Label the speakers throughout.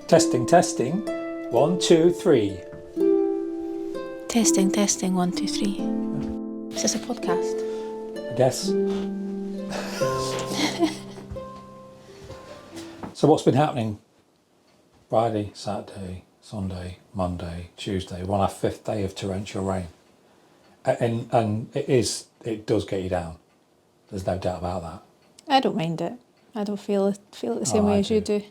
Speaker 1: Testing, testing. 1, 2, 3.
Speaker 2: Testing, testing. 1, 2, 3. Is this a podcast?
Speaker 1: I guess. So what's been happening? Friday, Saturday, Sunday, Monday, Tuesday. We're on our 5th day of torrential rain. And it does get you down. There's no doubt about that.
Speaker 2: I don't mind it. I don't feel it the same way as you do.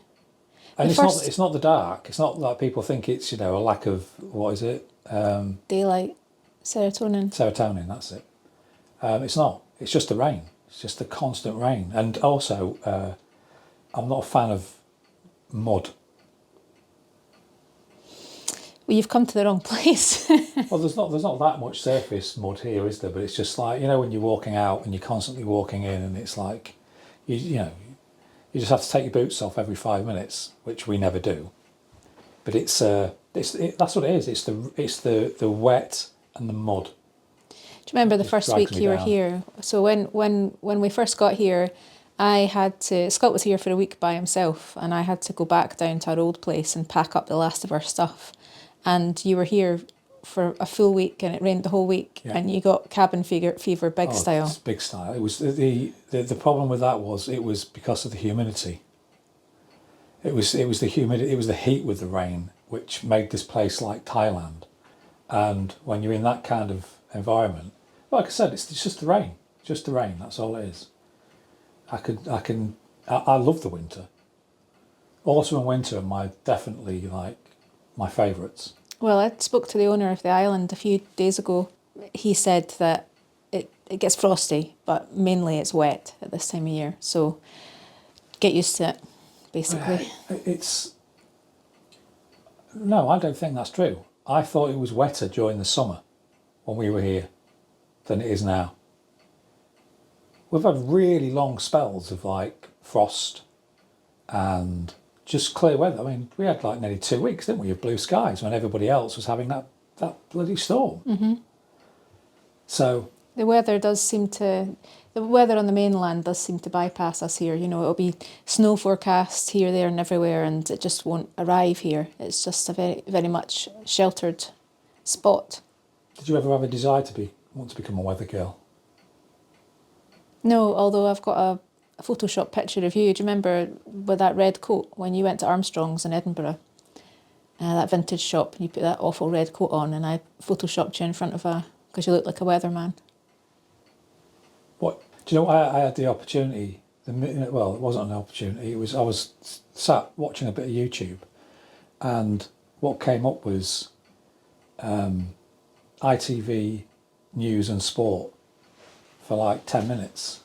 Speaker 1: And it's not the dark. It's not like people think it's, a lack of, what is it?
Speaker 2: Daylight, serotonin.
Speaker 1: Serotonin, that's it. It's not. It's just the rain. It's just the constant rain. And also, I'm not a fan of mud.
Speaker 2: Well, you've come to the wrong place.
Speaker 1: Well, there's not that much surface mud here, is there? But it's just like, when you're walking out and you're constantly walking in, and it's like, you just have to take your boots off every 5 minutes, which we never do. But that's what it is. It's the wet and the mud.
Speaker 2: Do you remember the first week you were here? So when we first got here, Scott was here for a week by himself, and I had to go back down to our old place and pack up the last of our stuff. And you were here for a full week, and it rained the whole week, and you got cabin fever big style.
Speaker 1: It's big style. It was the problem with that was it was because of the humidity. It was the humidity. It was the heat with the rain, which made this place like Thailand. And when you're in that kind of environment, like I said, it's just the rain. Just the rain. That's all it is. I love the winter. Autumn and winter are definitely like my favourites.
Speaker 2: Well, I spoke to the owner of the island a few days ago. He said that it gets frosty, but mainly it's wet at this time of year. So get used to it, basically.
Speaker 1: No, I don't think that's true. I thought it was wetter during the summer when we were here than it is now. We've had really long spells of like frost and just clear weather. I mean, we had like nearly 2 weeks, didn't we, of blue skies when everybody else was having that bloody storm. Mm-hmm. So
Speaker 2: the weather on the mainland does seem to bypass us here. It'll be snow forecast here, there, and everywhere, and it just won't arrive here. It's just a very, very much sheltered spot.
Speaker 1: Did you ever have a desire want to become a weather girl?
Speaker 2: No, although I've got a Photoshop picture of you. Do you remember with that red coat when you went to Armstrong's in Edinburgh? That vintage shop, and you put that awful red coat on, and I photoshopped you in front of because you look like a weatherman.
Speaker 1: What? Do you know I had the opportunity? Well, it wasn't an opportunity. I was sat watching a bit of YouTube, and what came up was ITV News and Sport for like 10 minutes.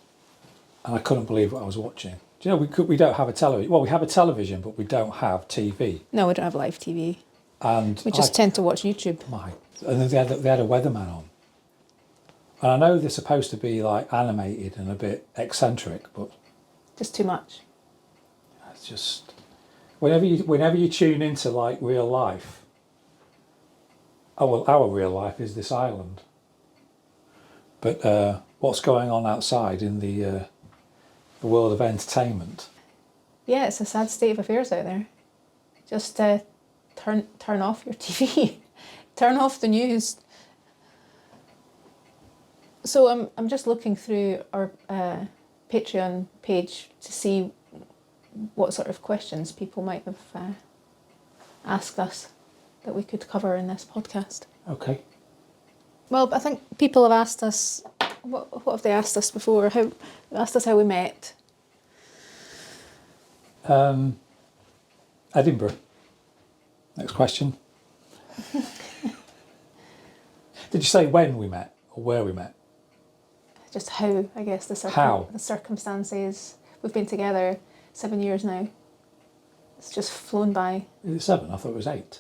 Speaker 1: And I couldn't believe what I was watching. Do you know, we don't have a television. Well, we have a television, but we don't have TV.
Speaker 2: No, we don't have live TV.
Speaker 1: And
Speaker 2: we just tend to watch YouTube.
Speaker 1: And they had a weatherman on. And I know they're supposed to be like animated and a bit eccentric, but
Speaker 2: just too much.
Speaker 1: It's just whenever you tune into like real life. Oh well, our real life is this island. But what's going on outside in the world of entertainment?
Speaker 2: Yeah, it's a sad state of affairs out there. Just turn off your TV, turn off the news. So I'm just looking through our Patreon page to see what sort of questions people might have asked us that we could cover in this podcast.
Speaker 1: Okay.
Speaker 2: Well, I think people have asked us, what have they asked us before? They asked us how we met.
Speaker 1: Edinburgh. Next question. Did you say when we met or where we met?
Speaker 2: Just how, I guess, the circumstances. We've been together 7 years now. It's just flown by.
Speaker 1: Is it 7? I thought it was 8.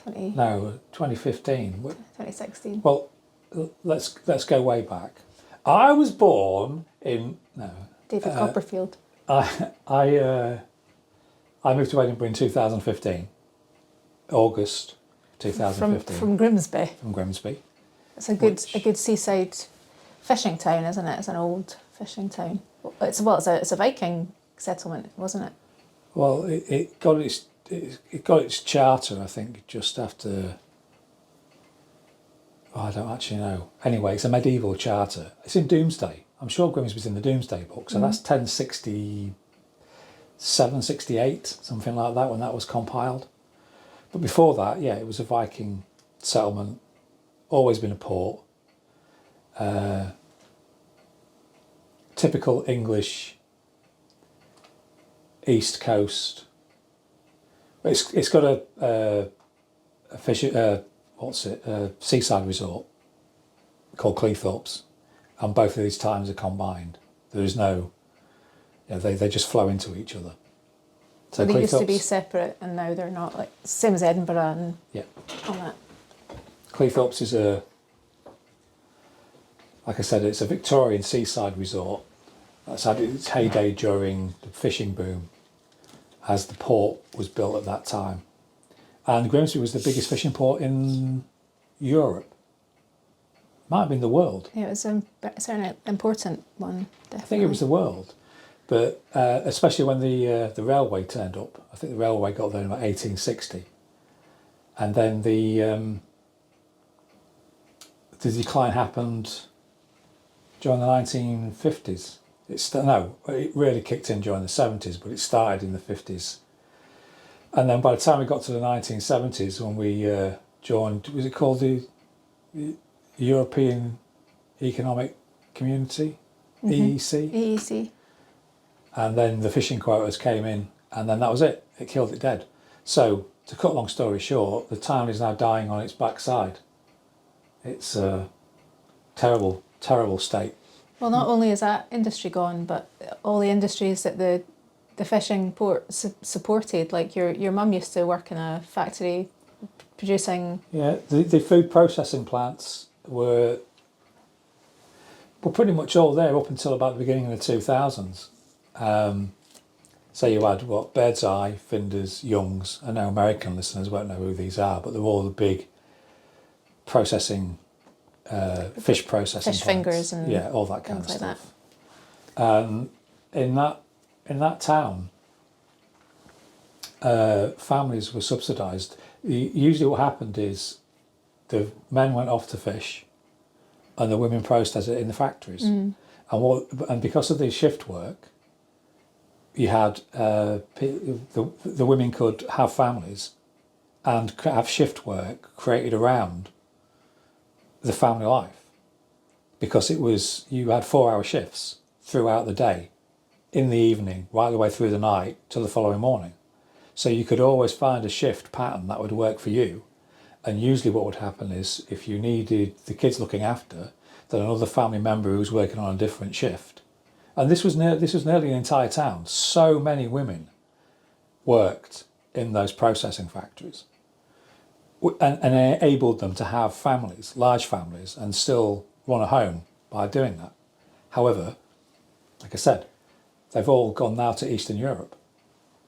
Speaker 1: 2015.
Speaker 2: 2016.
Speaker 1: Well, let's go way back. I was born in
Speaker 2: David Copperfield.
Speaker 1: I moved to Edinburgh in 2015, August, 2015.
Speaker 2: From Grimsby.
Speaker 1: From Grimsby.
Speaker 2: It's a good seaside fishing town, isn't it? It's an old fishing town. It's a Viking settlement, wasn't it?
Speaker 1: Well, it got its charter, I think, just after. Oh, I don't actually know. Anyway, it's a medieval charter. It's in Domesday. I'm sure Grimsby's in the Domesday book, so that's 1067, 68, something like that, when that was compiled. But before that, yeah, it was a Viking settlement. Always been a port. Typical English East Coast. It's got a seaside resort called Cleethorpes, and both of these times are combined. There is no, they just flow into each other.
Speaker 2: So they used to be separate, and now they're not, like same as Edinburgh and all that.
Speaker 1: Cleethorpes is like I said, it's a Victorian seaside resort that's had its heyday during the fishing boom, as the port was built at that time. And Grimsby was the biggest fishing port in Europe. Might have been the world.
Speaker 2: Yeah, it was certainly an important one, definitely.
Speaker 1: I think it was the world. But especially when the railway turned up. I think the railway got there in about 1860. And then the decline happened during the 1950s. It really kicked in during the 70s, but it started in the 50s. And then by the time we got to the 1970s, when we joined, was it called the European Economic Community, EEC?
Speaker 2: EEC.
Speaker 1: And then the fishing quotas came in, and then that was it. It killed it dead. So, to cut a long story short, the town is now dying on its backside. It's a terrible, terrible state.
Speaker 2: Well, not only is that industry gone, but all the industries that the fishing port supported, like your mum used to work in a factory producing... Yeah,
Speaker 1: the food processing plants were pretty much all there up until about the beginning of the 2000s. So you had, Bird's Eye, Finders, Young's. I know American listeners won't know who these are, but they're all the big processing, fish processing
Speaker 2: fish
Speaker 1: plants.
Speaker 2: Fingers and
Speaker 1: all that kind of
Speaker 2: like
Speaker 1: stuff. In that town, families were subsidised. Usually what happened is the men went off to fish and the women processed it in the factories. And because of the shift work, you had the women could have families and have shift work created around the family life, because you had 4-hour shifts throughout the day, in the evening, right the way through the night till the following morning. So you could always find a shift pattern that would work for you. And usually what would happen is, if you needed the kids looking after, then another family member who was working on a different shift. And this was nearly an entire town. So many women worked in those processing factories, and enabled them to have families, large families, and still run a home by doing that. However, like I said, they've all gone now to Eastern Europe.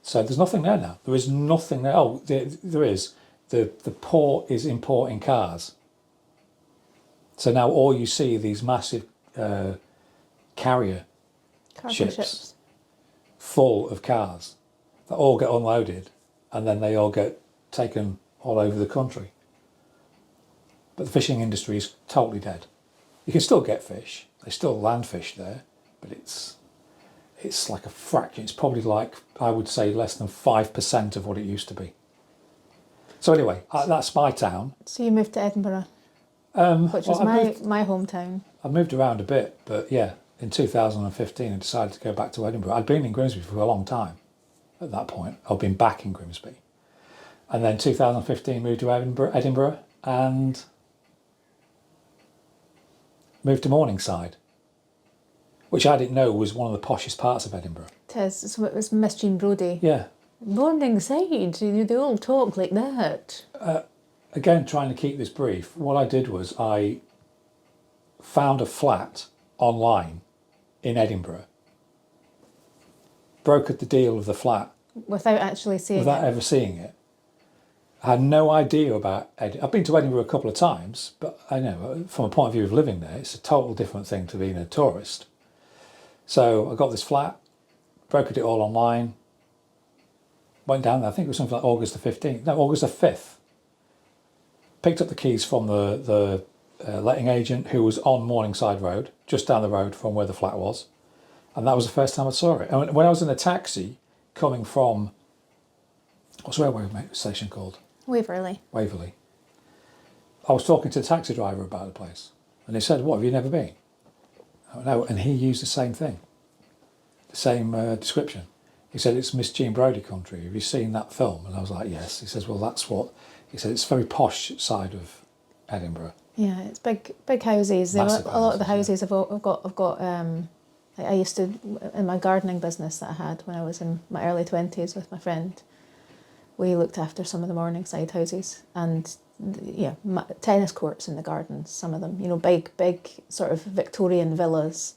Speaker 1: So there's nothing there now. There is nothing there. Oh, there is. The port is importing cars. So now all you see are these massive carrier ships full of cars that all get unloaded, and then they all get taken all over the country. But the fishing industry is totally dead. You can still get fish. They still land fish there, but it's like a fraction. It's probably like, I would say, less than 5% of what it used to be. So anyway, that's my town.
Speaker 2: So you moved to Edinburgh, which was my hometown.
Speaker 1: I moved around a bit, but yeah, in 2015 I decided to go back to Edinburgh. I'd been in Grimsby for a long time at that point. I'd been back in Grimsby. And then 2015 moved to Edinburgh and moved to Morningside, which I didn't know was one of the poshest parts of Edinburgh.
Speaker 2: It is. So it was Miss Jean Brodie.
Speaker 1: Yeah.
Speaker 2: Morningside, they all talk like that.
Speaker 1: Again, trying to keep this brief, what I did was I found a flat online in Edinburgh, brokered the deal of the flat
Speaker 2: without actually seeing
Speaker 1: without ever seeing it, I had no idea about Edinburgh. I've been to Edinburgh a couple of times, but I know from a point of view of living there, it's a total different thing to being a tourist. So I got this flat, brokered it all online, went down there, I think it was something like August the 15th, no, August the 5th. Picked up the keys from the letting agent who was on Morningside Road, just down the road from where the flat was. And that was the first time I saw it. And when I was in a taxi coming from, what's the railway station called?
Speaker 2: Waverley.
Speaker 1: Waverley. I was talking to the taxi driver about the place. And he said, what, have you never been? Oh, no, and he used the same thing. The same description. He said, it's Miss Jean Brodie country. Have you seen that film? And I was like, yes. He says, well, that's what... He said, it's a very posh side of Edinburgh.
Speaker 2: Yeah, it's big houses.
Speaker 1: Massive
Speaker 2: A lot of the
Speaker 1: houses,
Speaker 2: houses I've got I used to, in my gardening business that I had when I was in my early 20s with my friend, we looked after some of the Morningside houses, and yeah, tennis courts in the gardens, some of them, you know, big sort of Victorian villas.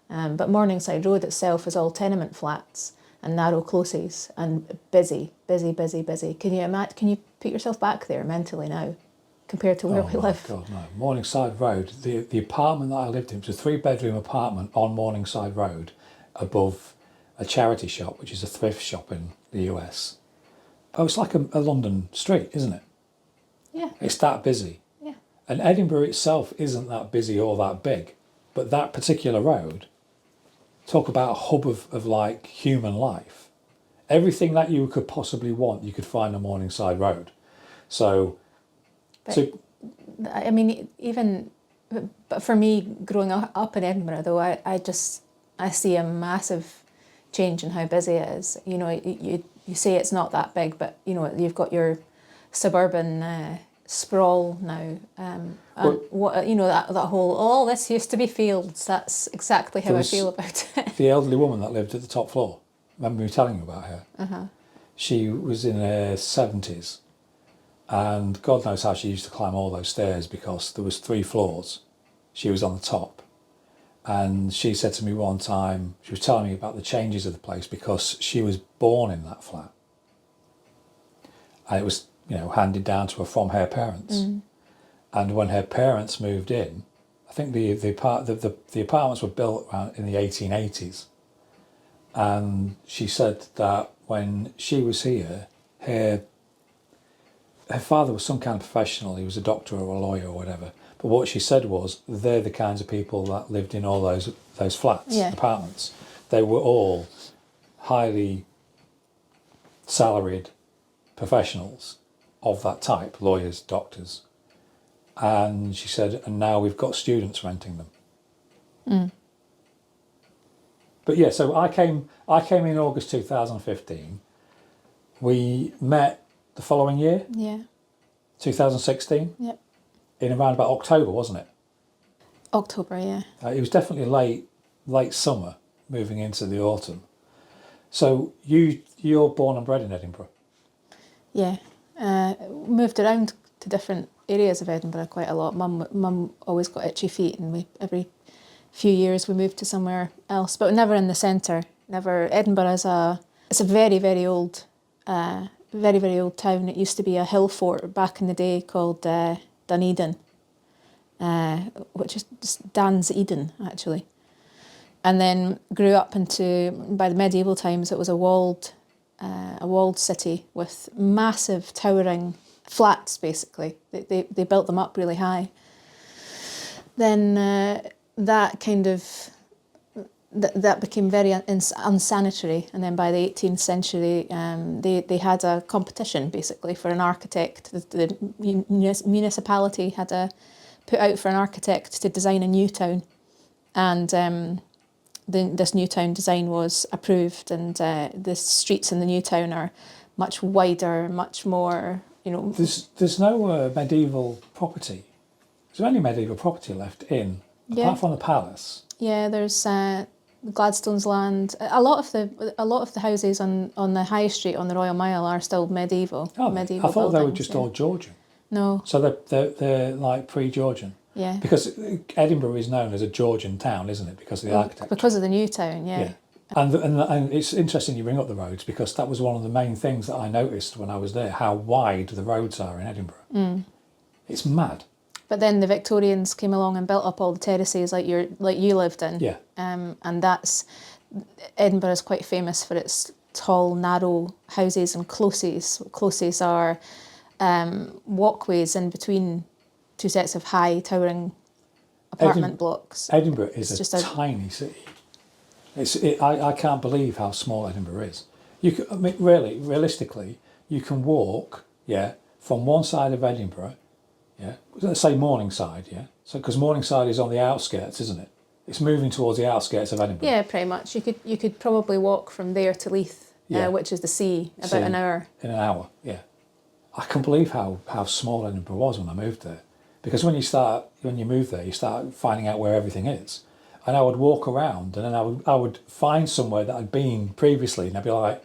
Speaker 2: But Morningside Road itself is all tenement flats and narrow closes and busy. Can you put yourself back there mentally now compared to where we live?
Speaker 1: Oh, God, no. Morningside Road, the apartment that I lived in was a 3-bedroom apartment on Morningside Road above a charity shop, which is a thrift shop in the US. Oh, it's like a London street, isn't it?
Speaker 2: Yeah.
Speaker 1: It's that busy.
Speaker 2: Yeah.
Speaker 1: And Edinburgh itself isn't that busy or that big, but that particular road, talk about a hub of like human life. Everything that you could possibly want, you could find on Morningside Road.
Speaker 2: I mean, but for me, growing up in Edinburgh, though, I see a massive change in how busy it is. You know, you say it's not that big, but you know, you've got your suburban sprawl now. What you know, that whole this used to be fields. That's exactly how I feel about it.
Speaker 1: The elderly woman that lived at the top floor. Remember me telling you about her? Uh-huh. She was in her 70s, and God knows how she used to climb all those stairs because there was 3 floors. She was on the top, and she said to me one time, she was telling me about the changes of the place because she was born in that flat, and it was, you know, handed down to her from her parents. And when her parents moved in, I think the apartments were built around in the 1880s. And she said that when she was here, her father was some kind of professional. He was a doctor or a lawyer or whatever. But what she said was, they're the kinds of people that lived in all those flats, apartments. They were all highly salaried professionals of that type, lawyers, doctors. And she said, and now we've got students renting them. But yeah, so I came in August 2015. We met the following year. Yeah. 2016. Yep. In around about October, wasn't it?
Speaker 2: October, yeah.
Speaker 1: It was definitely late summer, moving into the autumn. So you're born and bred in Edinburgh.
Speaker 2: Yeah. Moved around to different areas of Edinburgh quite a lot. Mum always got itchy feet, and every few years we moved to somewhere else, but never in the centre. Never. Edinburgh is a very, very old town. It used to be a hill fort back in the day called Dunedin, which is just Dan's Eden actually, and then grew up into, by the medieval times, it was a walled city with massive towering flats. Basically, they built them up really high. Then that kind of that became very unsanitary, and then by the 18th century, they had a competition basically for an architect. The municipality had put out for an architect to design a new town, and this new town design was approved, and the streets in the new town are much wider, much more, you know.
Speaker 1: There's no medieval property. Is there any medieval property left in, apart from the palace?
Speaker 2: Yeah, there's Gladstone's land. A lot of the houses on the high street on the Royal Mile are still medieval.
Speaker 1: Oh,
Speaker 2: medieval
Speaker 1: I thought they were
Speaker 2: buildings,
Speaker 1: just all Georgian.
Speaker 2: No.
Speaker 1: So they're like pre-Georgian.
Speaker 2: Yeah.
Speaker 1: Because Edinburgh is known as a Georgian town, isn't it? Because of the architecture.
Speaker 2: Because of the new town, yeah.
Speaker 1: And it's interesting you bring up the roads, because that was one of the main things that I noticed when I was there, how wide the roads are in Edinburgh. It's mad.
Speaker 2: But then the Victorians came along and built up all the terraces like you lived in.
Speaker 1: Yeah.
Speaker 2: And Edinburgh is quite famous for its tall, narrow houses and closes. Closes are walkways in between two sets of high, towering apartment blocks.
Speaker 1: Edinburgh is a tiny city. I can't believe how small Edinburgh is. Realistically, you can walk, from one side of Edinburgh, let's say Morningside, so because Morningside is on the outskirts, isn't it? It's moving towards the outskirts of Edinburgh.
Speaker 2: Yeah, pretty much. You could probably walk from there to Leith, which is the sea, about an hour. In an hour,
Speaker 1: yeah. I can't believe how small Edinburgh was when I moved there, because when you move there, you start finding out where everything is. And I would walk around, and then I would find somewhere that I'd been previously, and I'd be like,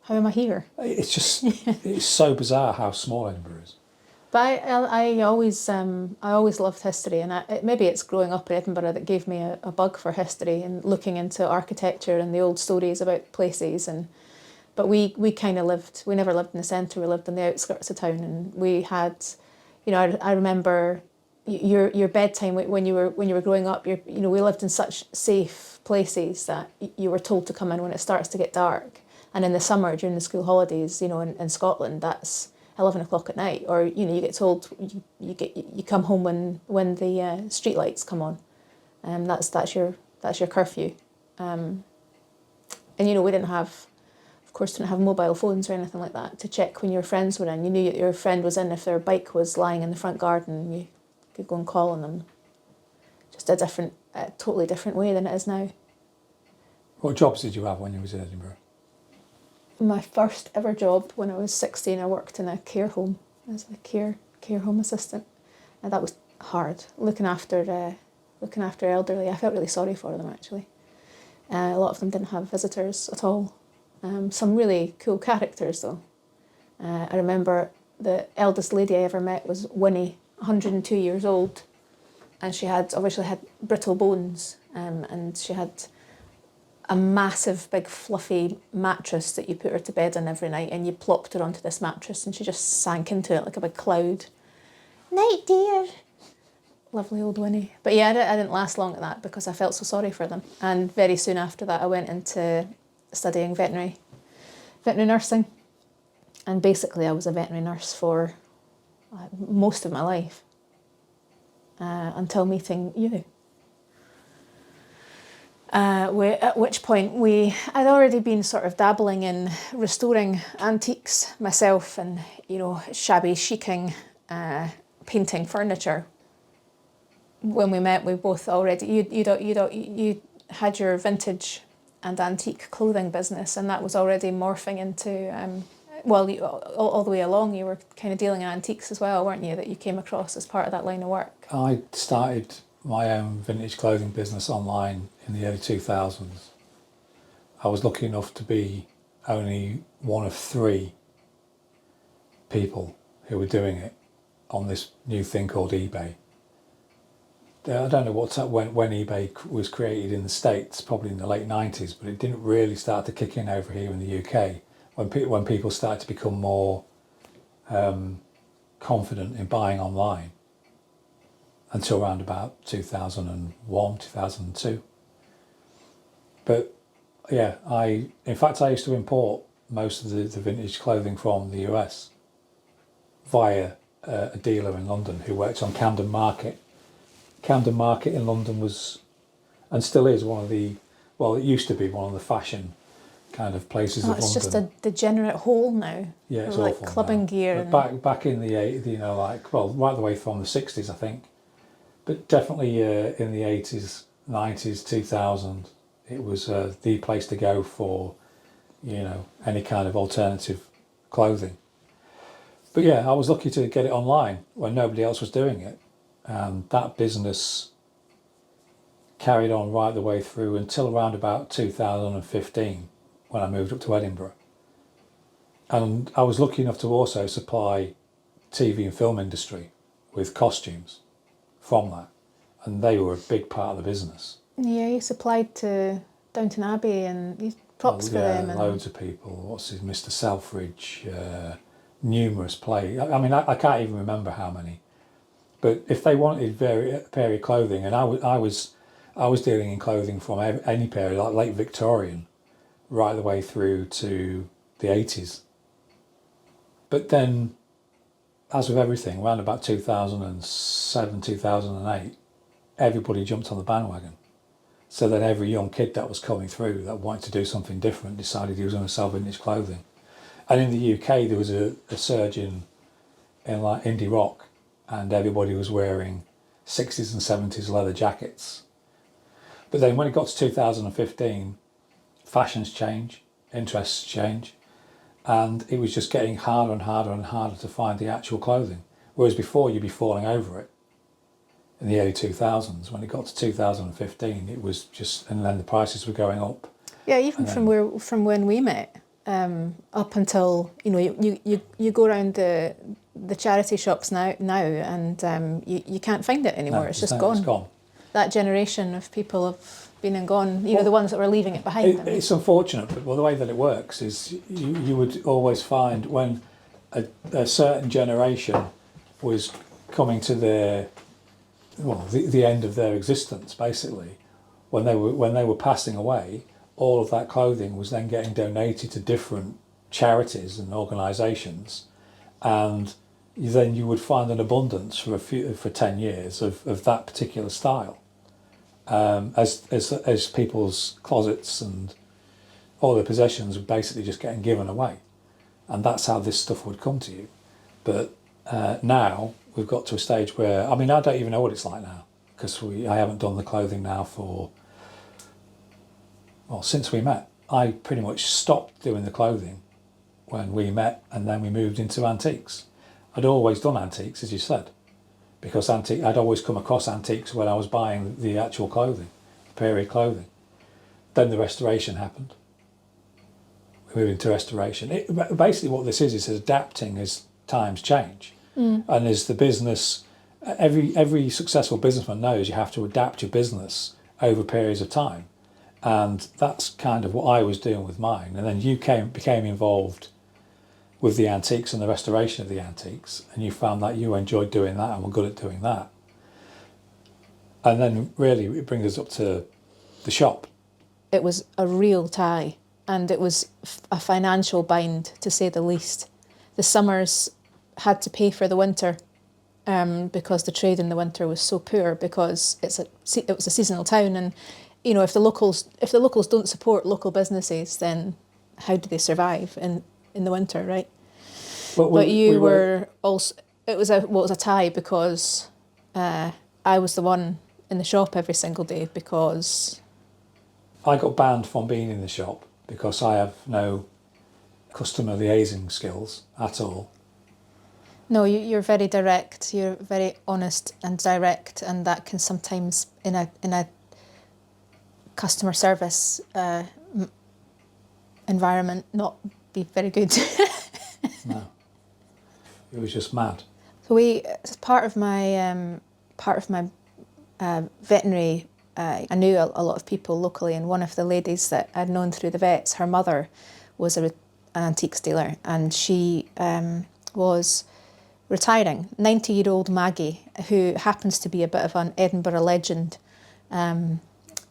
Speaker 2: "How am I here?"
Speaker 1: It's just it's so bizarre how small Edinburgh is.
Speaker 2: But I always loved history, and maybe it's growing up in Edinburgh that gave me a bug for history and looking into architecture and the old stories about places. But we kind of lived. We never lived in the centre. We lived on the outskirts of town, and we had, I remember your bedtime when you were growing up. We lived in such safe places that you were told to come in when it starts to get dark. And in the summer during the school holidays, in Scotland, that's 11 o'clock at night, or you get told you come home when the street lights come on, and that's your curfew, and we didn't have mobile phones or anything like that to check when your friends were in. You knew that your friend was in if their bike was lying in the front garden. You could go and call on them. Just a totally different way than it is now.
Speaker 1: What jobs did you have when you was in Edinburgh?
Speaker 2: My first ever job when I was 16, I worked in a care home as a care home assistant, and that was hard. Looking after elderly, I felt really sorry for them actually. A lot of them didn't have visitors at all. Some really cool characters though. I remember the eldest lady I ever met was Winnie, 102 years old, and she obviously had brittle bones, and she had a massive, big, fluffy mattress that you put her to bed in every night, and you plopped her onto this mattress and she just sank into it like a big cloud. "Night, dear." Lovely old Winnie. But yeah, I didn't last long at that because I felt so sorry for them. And very soon after that, I went into studying veterinary nursing. And basically, I was a veterinary nurse for most of my life until meeting you. At which point I'd already been sort of dabbling in restoring antiques myself, and shabby chiking, painting furniture. When we met, we both already you had your vintage and antique clothing business, and that was already morphing into all the way along. You were kind of dealing in antiques as well, weren't you? That you came across as part of that line of work.
Speaker 1: I started my own vintage clothing business online in the early 2000s. I was lucky enough to be only one of 3 people who were doing it on this new thing called eBay. I don't know when eBay was created in the States, probably in the late 90s, but it didn't really start to kick in over here in the UK when people started to become more confident in buying online, until around about 2001, 2002. But yeah, I used to import most of the vintage clothing from the US via a dealer in London who worked on Camden Market. Camden Market in London was, and still is, it used to be one of the fashion kind of places of London.
Speaker 2: It's just a degenerate hole now.
Speaker 1: Yeah, it's
Speaker 2: like
Speaker 1: awful
Speaker 2: clubbing
Speaker 1: now.
Speaker 2: Gear.
Speaker 1: But back in the right the way from the 60s, I think. But definitely in the 80s, 90s, 2000, it was the place to go for, any kind of alternative clothing. But yeah, I was lucky to get it online when nobody else was doing it. And that business carried on right the way through until around about 2015 when I moved up to Edinburgh. And I was lucky enough to also supply TV and film industry with costumes from that. And they were a big part of the business.
Speaker 2: Yeah, you supplied to Downton Abbey and these props for them. And
Speaker 1: loads of people. What's his, Mr. Selfridge, numerous plays. I mean, I can't even remember how many. But if they wanted period clothing, and I was dealing in clothing from any period, like late Victorian, right the way through to the 80s. But then, as with everything, around about 2007, 2008, everybody jumped on the bandwagon. So then every young kid that was coming through that wanted to do something different decided he was going to sell vintage clothing. And in the UK, there was a surge in like indie rock, and everybody was wearing 60s and 70s leather jackets. But then when it got to 2015, fashions change, interests change, and it was just getting harder and harder and harder to find the actual clothing. Whereas before, you'd be falling over it. In the early 2000s, when it got to 2015, it was just, and then the prices were going up.
Speaker 2: Yeah, even from when we met, up until, you know, you go around the charity shops now and you can't find it anymore.
Speaker 1: No,
Speaker 2: it's just gone.
Speaker 1: It's gone.
Speaker 2: That generation of people have been and gone. You know, the ones that were leaving it behind.
Speaker 1: It's unfortunate, but the way that it works is you would always find when a certain generation was coming to the end of their existence, basically, when they were passing away, all of that clothing was then getting donated to different charities and organisations, and then you would find an abundance for 10 years of that particular style, as people's closets and all their possessions were basically just getting given away, and that's how this stuff would come to you. But now we've got to a stage where, I mean, I don't even know what it's like now, because I haven't done the clothing now since we met. I pretty much stopped doing the clothing when we met, and then we moved into antiques. I'd always done antiques, as you said, because I'd always come across antiques when I was buying the actual clothing, period clothing. Then the restoration happened. We moved into restoration. Basically what this is adapting as times change. And as the business, every successful businessman knows you have to adapt your business over periods of time. And that's kind of what I was doing with mine. And then you became involved with the antiques and the restoration of the antiques, and you found that you enjoyed doing that and were good at doing that. And then really it brings us up to the shop.
Speaker 2: It was a real tie, and it was a financial bind, to say the least. The summers had to pay for the winter, because the trade in the winter was so poor, because it was a seasonal town, and you know, if the locals don't support local businesses, then how do they survive in the winter, right? But you were also, it was a tie, because I was the one in the shop every single day, because
Speaker 1: I got banned from being in the shop because I have no customer liaising skills at all.
Speaker 2: No, you're very direct. You're very honest and direct, and that can sometimes, in a customer service environment, not be very good.
Speaker 1: No, it was just mad.
Speaker 2: So as part of my veterinary, I knew a lot of people locally, and one of the ladies that I'd known through the vets, her mother was an antiques dealer, and she was retiring. 90-year-old Maggie, who happens to be a bit of an Edinburgh legend.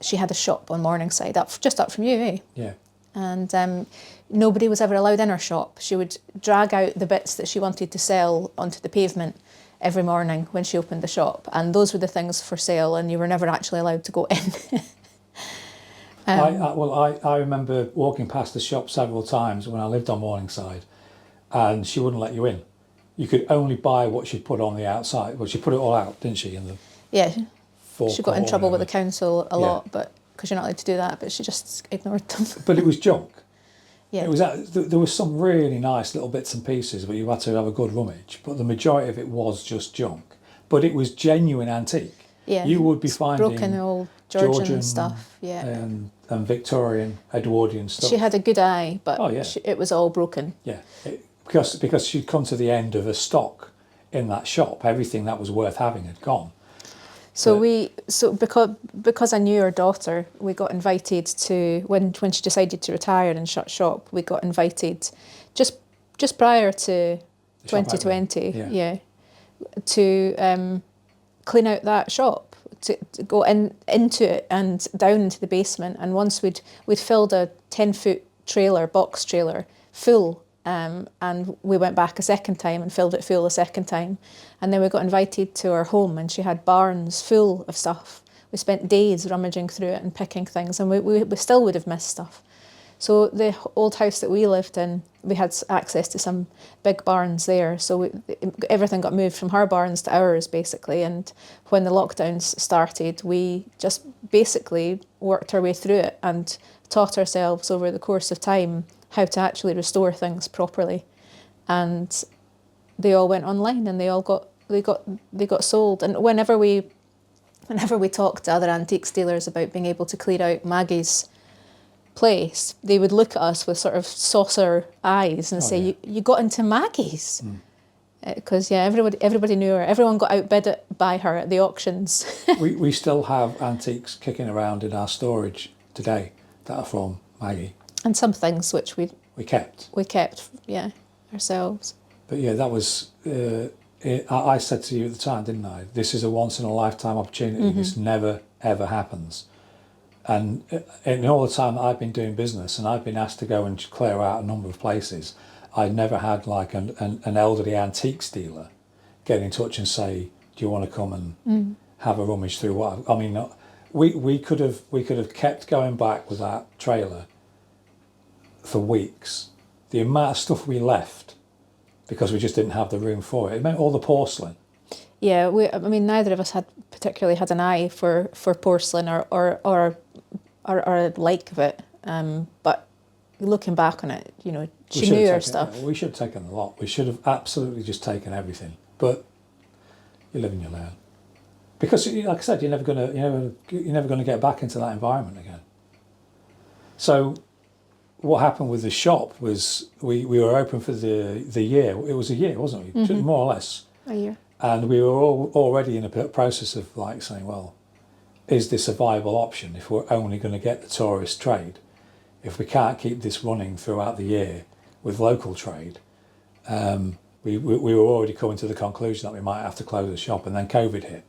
Speaker 2: She had a shop on Morningside, just up from you, eh?
Speaker 1: Yeah.
Speaker 2: And nobody was ever allowed in her shop. She would drag out the bits that she wanted to sell onto the pavement every morning when she opened the shop, and those were the things for sale, and you were never actually allowed to go in.
Speaker 1: I remember walking past the shop several times when I lived on Morningside, and she wouldn't let you in. You could only buy what she put on the outside. Well, she put it all out, didn't she? She got in trouble with the council a lot, but because you're not allowed to do that, but she just ignored them. But it was junk.
Speaker 2: Yeah.
Speaker 1: It was there was some really nice little bits and pieces, but you had to have a good rummage. But the majority of it was just junk. But it was genuine antique.
Speaker 2: Yeah.
Speaker 1: You would be finding
Speaker 2: broken old Georgian stuff. Yeah.
Speaker 1: And Victorian, Edwardian stuff.
Speaker 2: She had a good eye, but it was all broken.
Speaker 1: Yeah. Because she'd come to the end of a stock in that shop. Everything that was worth having had gone.
Speaker 2: So because I knew her daughter, we got invited to when she decided to retire and shut shop. We got invited just prior to 2020, to clean out that shop, to go into it and down into the basement. And once we'd filled a 10-foot box trailer full. And we went back a second time and filled it full a second time. And then we got invited to her home and she had barns full of stuff. We spent days rummaging through it and picking things, and we still would have missed stuff. So the old house that we lived in, we had access to some big barns there. So everything got moved from her barns to ours, basically. And when the lockdowns started, we just basically worked our way through it and taught ourselves over the course of time how to actually restore things properly, and they all went online and they got sold. And whenever we talked to other antiques dealers about being able to clear out Maggie's place, they would look at us with sort of saucer eyes and say, "You got into Maggie's?" Because everybody knew her. Everyone got outbid by her at the auctions.
Speaker 1: we still have antiques kicking around in our storage today that are from Maggie.
Speaker 2: And some things which we
Speaker 1: kept.
Speaker 2: We kept, ourselves.
Speaker 1: But that was, I said to you at the time, didn't I? This is a once in a lifetime opportunity. Mm-hmm. This never, ever happens. And in all the time that I've been doing business and I've been asked to go and clear out a number of places, I'd never had like an elderly antiques dealer get in touch and say, "Do you want to come and have a rummage through what?" I mean, we could have kept going back with that trailer for weeks. The amount of stuff we left because we just didn't have the room for it. It meant all the porcelain.
Speaker 2: Yeah, neither of us had particularly had an eye for porcelain or a like of it. But looking back on it, she knew her stuff.
Speaker 1: We should have taken a lot. We should have absolutely just taken everything. But you live and you learn. Because, like I said, you're never gonna get back into that environment again. So what happened with the shop was we were open for the year. It was a year, wasn't we? Mm-hmm. More or less.
Speaker 2: A year.
Speaker 1: And we were already in a process of like saying, well, is this a viable option if we're only going to get the tourist trade? If we can't keep this running throughout the year with local trade, we were already coming to the conclusion that we might have to close the shop, and then COVID hit.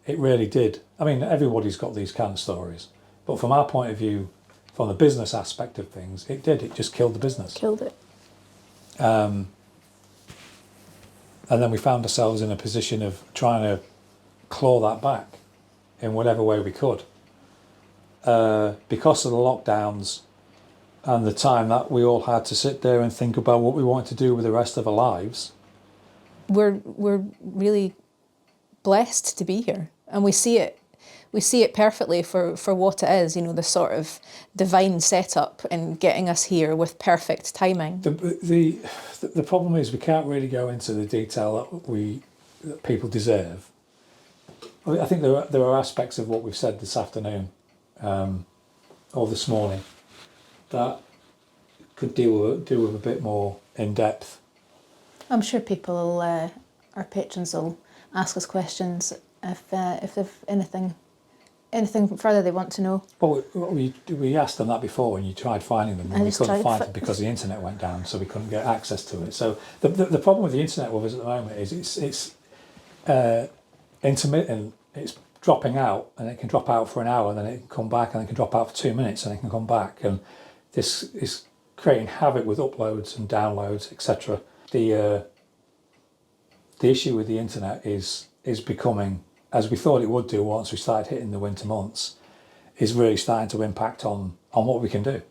Speaker 1: It really did. I mean, everybody's got these kind of stories. But from our point of view, from the business aspect of things, it did. It just killed the business.
Speaker 2: Killed it.
Speaker 1: And then we found ourselves in a position of trying to claw that back in whatever way we could. Because of the lockdowns and the time that we all had to sit there and think about what we wanted to do with the rest of our lives.
Speaker 2: We're really blessed to be here, and we see it perfectly for what it is, the sort of divine setup in getting us here with perfect timing.
Speaker 1: The problem is we can't really go into the detail that people deserve. I think there are aspects of what we've said this afternoon or this morning that could deal with a bit more in depth.
Speaker 2: I'm sure people, our patrons, will ask us questions if they've anything further they want to know.
Speaker 1: Well, we asked them that before when you tried finding them, and we couldn't find them because the internet went down, so we couldn't get access to it. So the problem with the internet with us at the moment is it's intermittent. It's dropping out, and it can drop out for an hour, and then it can come back, and it can drop out for 2 minutes, and it can come back, and this is creating havoc with uploads and downloads, etc. The issue with the internet is becoming, as we thought it would do once we started hitting the winter months, is really starting to impact on what we can do.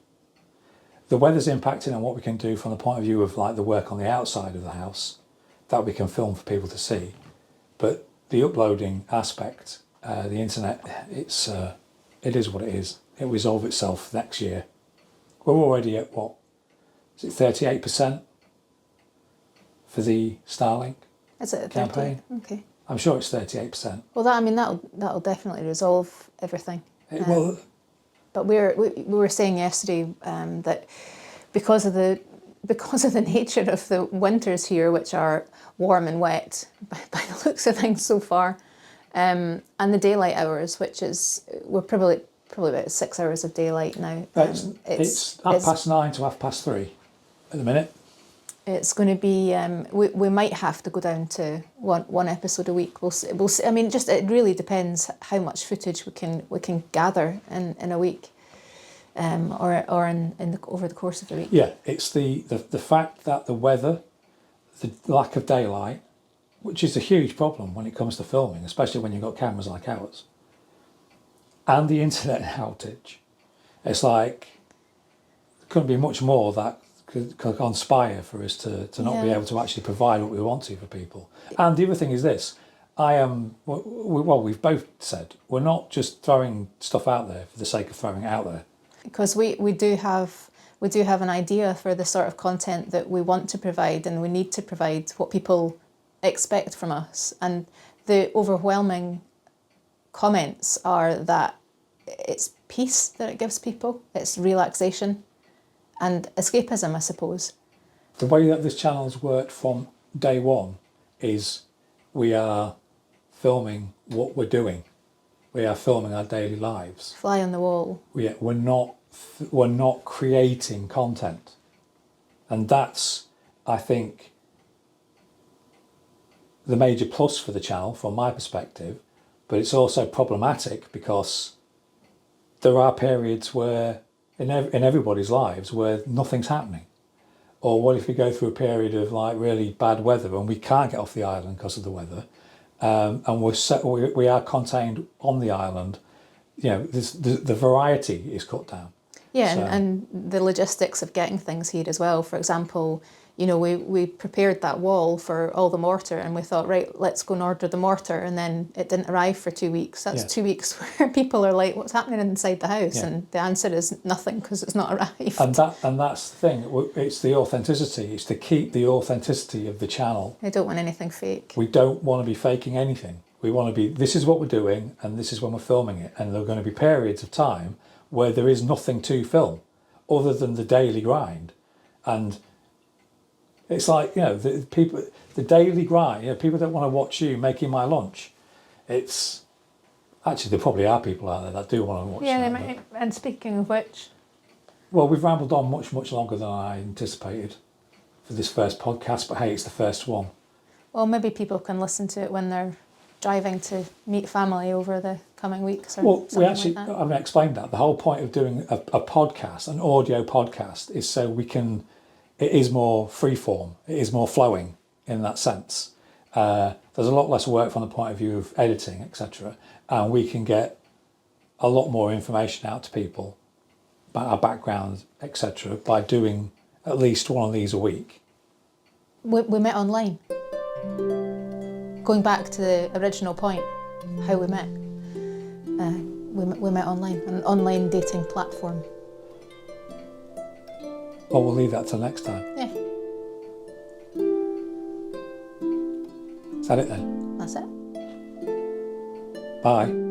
Speaker 1: The weather's impacting on what we can do from the point of view of like the work on the outside of the house that we can film for people to see. But the uploading aspect, the internet, it is what it is. It'll resolve itself next year. We're already at what? Is it 38% for the Starlink campaign?
Speaker 2: Okay.
Speaker 1: I'm sure it's 38%.
Speaker 2: Well, that'll definitely resolve everything. But we were saying yesterday that because of the nature of the winters here, which are warm and wet by the looks of things so far, And the daylight hours, which is, we're probably about 6 hours of daylight now.
Speaker 1: It's 9:30 to 3:30 at the minute.
Speaker 2: It's going to be, we might have to go down to one episode a week. We'll see. I mean, just it really depends how much footage we can gather in a week, or over the course of the week.
Speaker 1: Yeah, it's the fact that the weather, the lack of daylight, which is a huge problem when it comes to filming, especially when you've got cameras like ours, and the internet outage. It's like, there couldn't be much more that could conspire for us to not be able to actually provide what we want to for people. And the other thing is this, we've both said, we're not just throwing stuff out there for the sake of throwing it out there.
Speaker 2: Because we do have an idea for the sort of content that we want to provide, and we need to provide what people expect from us. And the overwhelming comments are that it's peace that it gives people, it's relaxation and escapism, I suppose.
Speaker 1: The way that this channel's worked from day one is we are filming what we're doing. We are filming our daily lives.
Speaker 2: Fly on the wall.
Speaker 1: We're not creating content. And that's, I think, the major plus for the channel from my perspective, but it's also problematic because there are periods where in everybody's lives where nothing's happening. Or what if we go through a period of like really bad weather and we can't get off the island because of the weather, and we are contained on the island. You know, the variety is cut down.
Speaker 2: Yeah, so. and the logistics of getting things here as well. For example, you know, we prepared that wall for all the mortar, and we thought, right, let's go and order the mortar, and then it didn't arrive for 2 weeks. That's 2 weeks where people are like, what's happening inside the house? Yeah. And the answer is nothing, because it's not arrived.
Speaker 1: And that's the thing. It's the authenticity. It's to keep the authenticity of the channel.
Speaker 2: I don't want anything fake.
Speaker 1: We don't want to be faking anything. We want to be, this is what we're doing, and this is when we're filming it. And there are going to be periods of time where there is nothing to film other than the daily grind. And it's like, you know, the daily grind, you know, people don't want to watch you making my lunch. It's, actually, there probably are people out there that do want to watch
Speaker 2: that.
Speaker 1: Yeah,
Speaker 2: they might. And speaking of which.
Speaker 1: Well, we've rambled on much, much longer than I anticipated for this first podcast, but hey, it's the first one.
Speaker 2: Well, maybe people can listen to it when they're driving to meet family over the coming weeks or
Speaker 1: well,
Speaker 2: something like that.
Speaker 1: I haven't explained that. The whole point of doing a podcast, an audio podcast, is so we can, it is more freeform, it is more flowing in that sense. There's a lot less work from the point of view of editing, etc. And we can get a lot more information out to people about our background, etc. by doing at least one of these a week.
Speaker 2: We met online. Going back to the original point, how we met. We met online, an online dating platform.
Speaker 1: Well, we'll leave that till next time.
Speaker 2: Yeah.
Speaker 1: Is that it then?
Speaker 2: That's it.
Speaker 1: Bye.